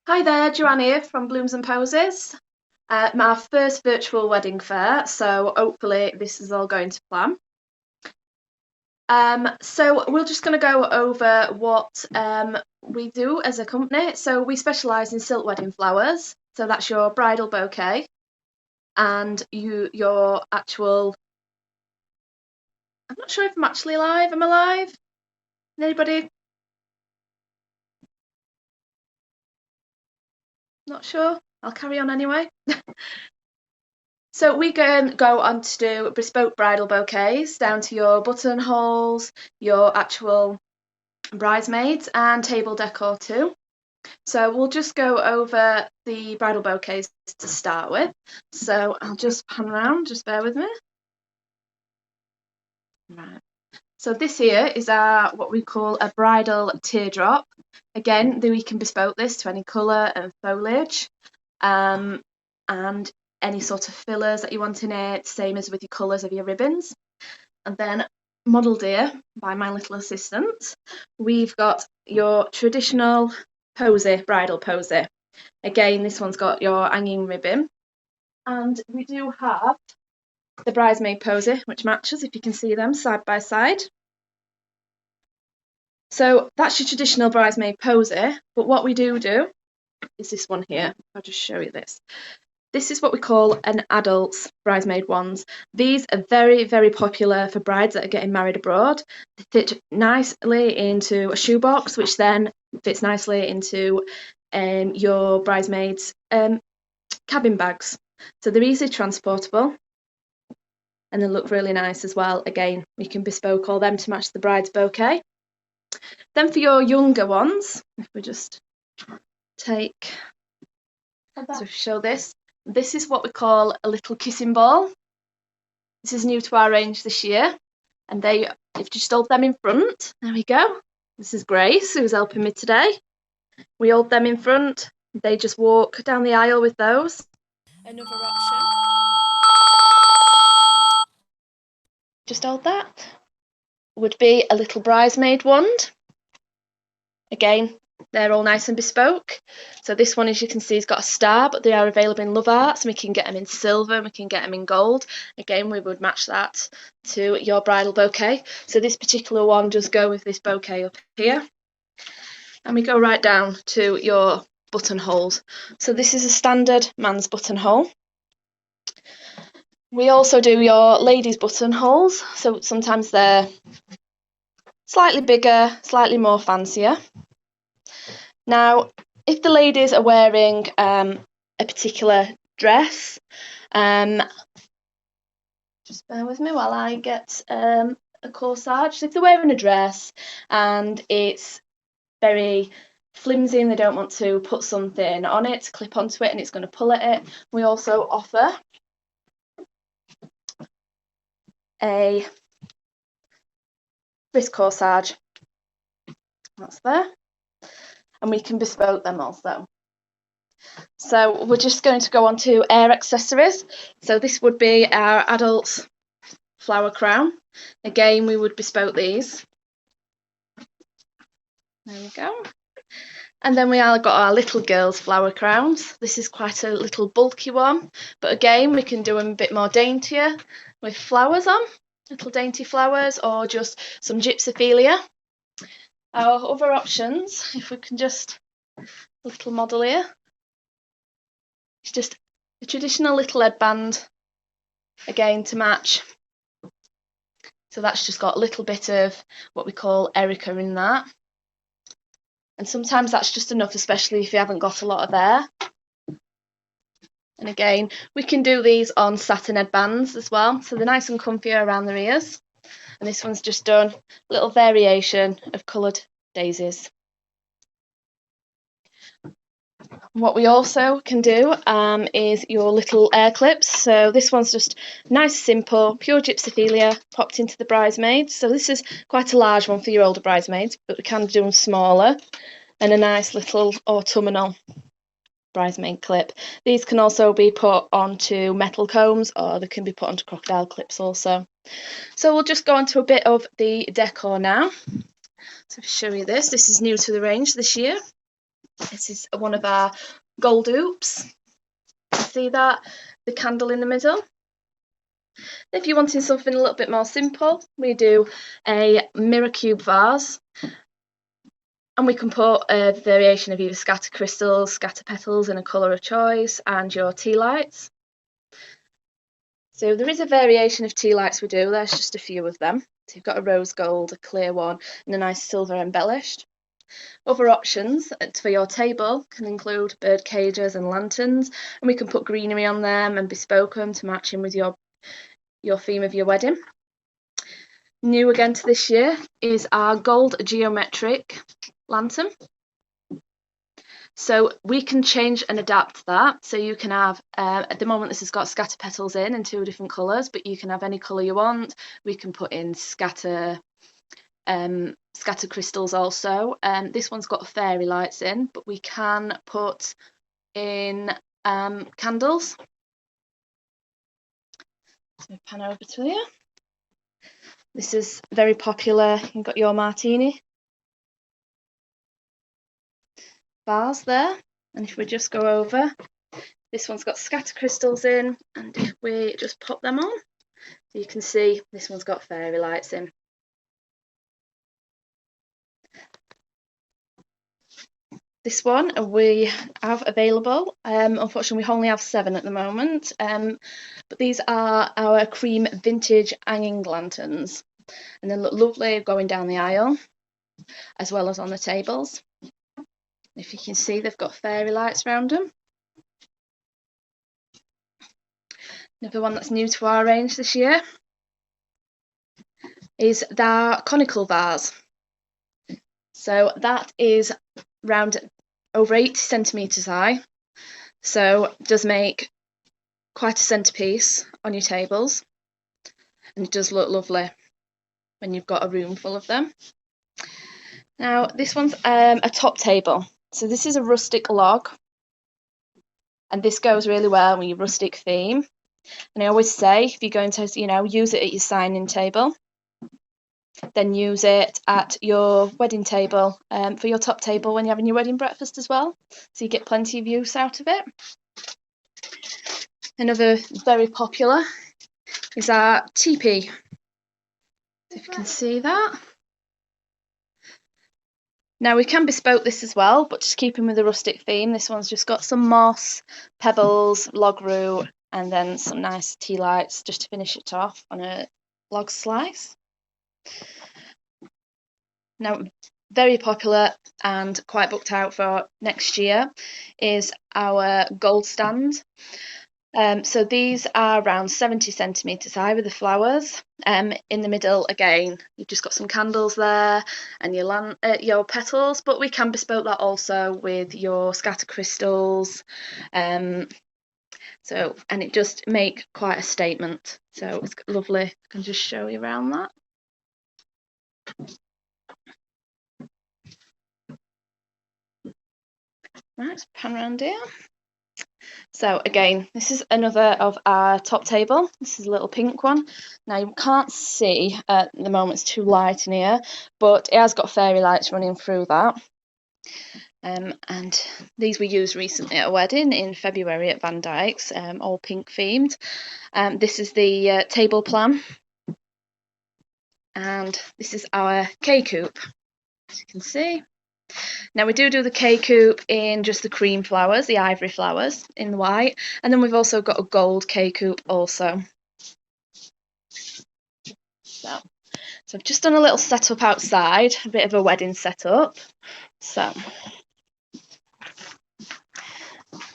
Hi there, Joanne here from Blooms and Posies. My first virtual wedding fair, so hopefully this is all going to plan. So we're just going to go over what we do as a company. So we specialise in silk wedding flowers. So that's your bridal bouquet and your actual. I'm not sure if I'm actually live. Am I live? Anybody? Not sure. I'll carry on anyway. So we can go on to do bespoke bridal bouquets down to your buttonholes, your actual bridesmaids and table decor too. So we'll just go over the bridal bouquets to start with. So I'll just pan around, just bear with me. Right. So this here is our what we call a bridal teardrop. Again, we can bespoke this to any colour and foliage. And any sort of fillers that you want in it, same as with your colours of your ribbons. And then modelled here by my little assistant, we've got your traditional posy, bridal posy. Again, this one's got your hanging ribbon. And we do have the bridesmaid posy, which matches, if you can see them side by side. So that's your traditional bridesmaid posy, but what we do is this one here. I'll just show you this. This is what we call an adult's bridesmaid wands. These are very, very popular for brides that are getting married abroad. They fit nicely into a shoebox, which then fits nicely into your bridesmaids' cabin bags. So they're easily transportable and they look really nice as well. Again, we can bespoke all them to match the bride's bouquet. Then for your younger ones, if we just take, so show this. This is what we call a little kissing ball. This is new to our range this year. And if just hold them in front, there we go. This is Grace, who's helping me today. We hold them in front. They just walk down the aisle with those. Another option. Just hold that. Would be a little bridesmaid wand. Again, they're all nice and bespoke. So this one, as you can see, has got a star, but they are available in Love Arts. We can get them in silver, we can get them in gold. Again, we would match that to your bridal bouquet. So this particular one does go with this bouquet up here. And we go right down to your buttonholes. So this is a standard man's buttonhole. We also do your ladies' buttonholes. So sometimes they're slightly bigger, slightly more fancier. Now, if the ladies are wearing a particular dress, just bear with me while I get a corsage. So if they're wearing a dress and it's very flimsy and they don't want to put something on it to clip onto it and it's going to pull at it, we also offer a wrist corsage. That's there. And we can bespoke them also. So we're just going to go on to hair accessories. So this would be our adult's flower crown. Again, we would bespoke these. There we go. And then we have got our little girls' flower crowns. This is quite a little bulky one, but again, we can do them a bit more daintier with flowers on, little dainty flowers, or just some gypsophilia. Our other options, if we can just, little model here, it's just a traditional little headband, again to match. So that's just got a little bit of what we call Erica in that. And sometimes that's just enough, especially if you haven't got a lot of hair. And again, we can do these on satin headbands as well, so they're nice and comfy around their ears. And this one's just done a little variation of coloured daisies. What we also can do is your little hair clips. So this one's just nice, simple, pure gypsophilia popped into the bridesmaids. So this is quite a large one for your older bridesmaids, but we can do them smaller. And a nice little autumnal bridesmaid clip. These can also be put onto metal combs, or they can be put onto crocodile clips also. So we'll just go on to a bit of the decor now. So I'll show you this. This is new to the range this year. This is one of our gold hoops. See that? The candle in the middle. If you're wanting something a little bit more simple, we do a mirror cube vase, and we can put a variation of either scatter crystals, scatter petals in a colour of choice, and your tea lights. So there is a variation of tea lights we do, there's just a few of them. So you've got a rose gold, a clear one, and a nice silver embellished. Other options for your table can include bird cages and lanterns, and we can put greenery on them and bespoke them to match in with your theme of your wedding. New again to this year is our gold geometric lantern. So we can change and adapt that. So you can have, at the moment this has got scatter petals in 2 different colours, but you can have any colour you want. We can put in scatter crystals also. This one's got fairy lights in, but we can put in candles. So pan over to you. This is very popular. You've got your Martini bars there, and if we just go over, this one's got scatter crystals in, and if we just pop them on, you can see this one's got fairy lights in. This one we have available. Unfortunately, we only have 7 at the moment, but these are our cream vintage hanging lanterns, and they look lovely going down the aisle as well as on the tables. If you can see, they've got fairy lights around them. Another one that's new to our range this year is the Conical Bars. So that is round over 80 centimetres high, so it does make quite a centrepiece on your tables, and it does look lovely when you've got a room full of them. Now this one's a top table, so this is a rustic log, and this goes really well with your rustic theme. And I always say, if you're going to, use it at your signing table, then use it at your wedding table, for your top table when you're having your wedding breakfast as well, so you get plenty of use out of it. Another very popular is our teepee. If you can see that. Now we can bespoke this as well, but just keeping with the rustic theme, this one's just got some moss, pebbles, log root, and then some nice tea lights just to finish it off on a log slice. Now, very popular and quite booked out for next year is our gold stand. So these are around 70 centimetres high with the flowers. In the middle, again, you've just got some candles there and your petals, but we can bespoke that also with your scatter crystals. And it just make quite a statement. So it's lovely. I can just show you around that. Right, let's pan around here. So again, this is another of our top table. This is a little pink one. Now you can't see at the moment, it's too light in here, but it has got fairy lights running through that. And these were used recently at a wedding in February at Van Dyke's, all pink themed. This is the table plan, and this is our K-coop, as you can see. Now we do the K-coop in just the cream flowers, the ivory flowers in the white, and then we've also got a gold K-coop also. So I've just done a little setup outside, a bit of a wedding setup. So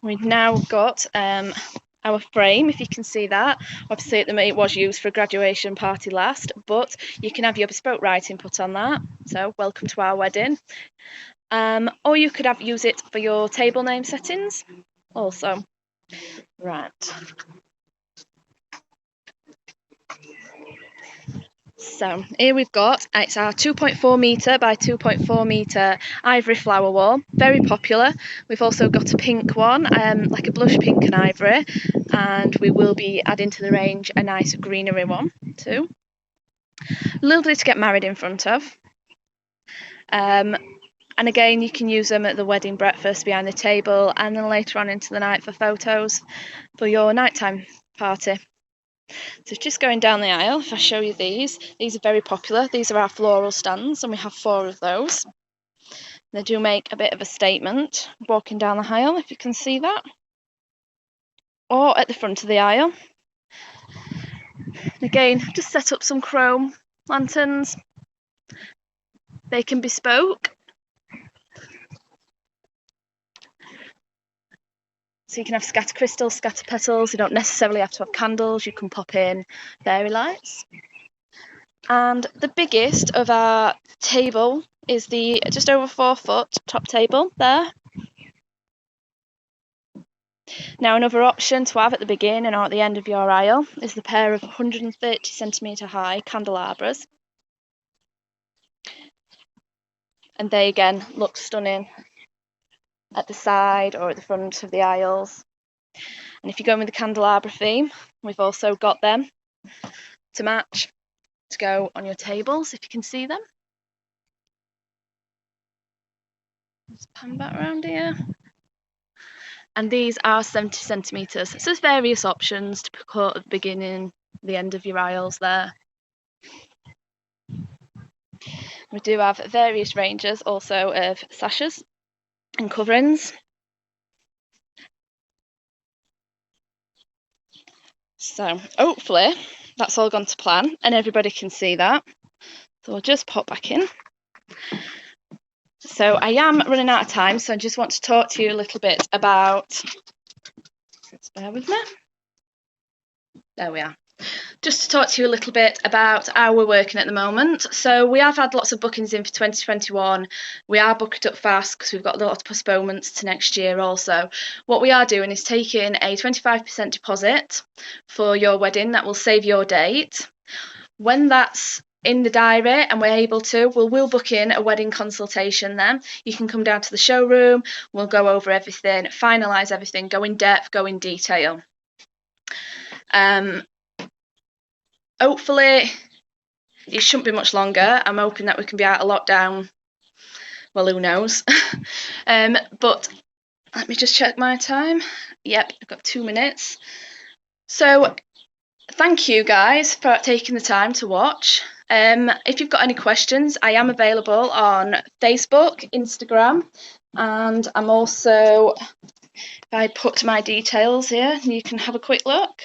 we've now got our frame, if you can see that. Obviously at the moment it was used for a graduation party last, but you can have your bespoke writing put on that. So welcome to our wedding. Or you could use it for your table name settings also. Right. So here we've got, it's our 2.4 metre by 2.4 metre ivory flower wall, very popular. We've also got a pink one, like a blush pink and ivory, and we will be adding to the range a nice greenery one too. Lovely to get married in front of. And again, you can use them at the wedding breakfast behind the table, and then later on into the night for photos for your nighttime party. So just going down the aisle, if I show you these are very popular. These are our floral stands, and we have 4 of those. They do make a bit of a statement walking down the aisle, if you can see that. Or at the front of the aisle. And again, just set up some chrome lanterns. They can be bespoke. So you can have scatter crystals, scatter petals. You don't necessarily have to have candles. You can pop in fairy lights. And the biggest of our table is the just over 4 foot top table there. Now another option to have at the beginning or at the end of your aisle is the pair of 130cm high candelabras. And they again look stunning at the side or at the front of the aisles. And if you're going with the candelabra theme, we've also got them to match to go on your tables, if you can see them. Let's pan back around here. And these are 70cm. So there's various options to put at the beginning, the end of your aisles there. We do have various ranges also of sashes and coverings. So hopefully that's all gone to plan and everybody can see that. So I'll just pop back in. So I am running out of time, so I just want to talk to you a little bit about, just bear with me. There we are. Just to talk to you a little bit about how we're working at the moment. So we have had lots of bookings in for 2021. We are booked up fast because we've got a lot of postponements to next year also. What we are doing is taking a 25% deposit for your wedding. That will save your date. When that's in the diary and we're able to, we'll book in a wedding consultation then. You can come down to the showroom, we'll go over everything, finalise everything, go in depth, go in detail. Hopefully it shouldn't be much longer. I'm hoping that we can be out of lockdown. Well, who knows? But let me just check my time. Yep, I've got 2 minutes. So thank you guys for taking the time to watch. If you've got any questions, I am available on Facebook, Instagram, and I'm also, if I put my details here, you can have a quick look.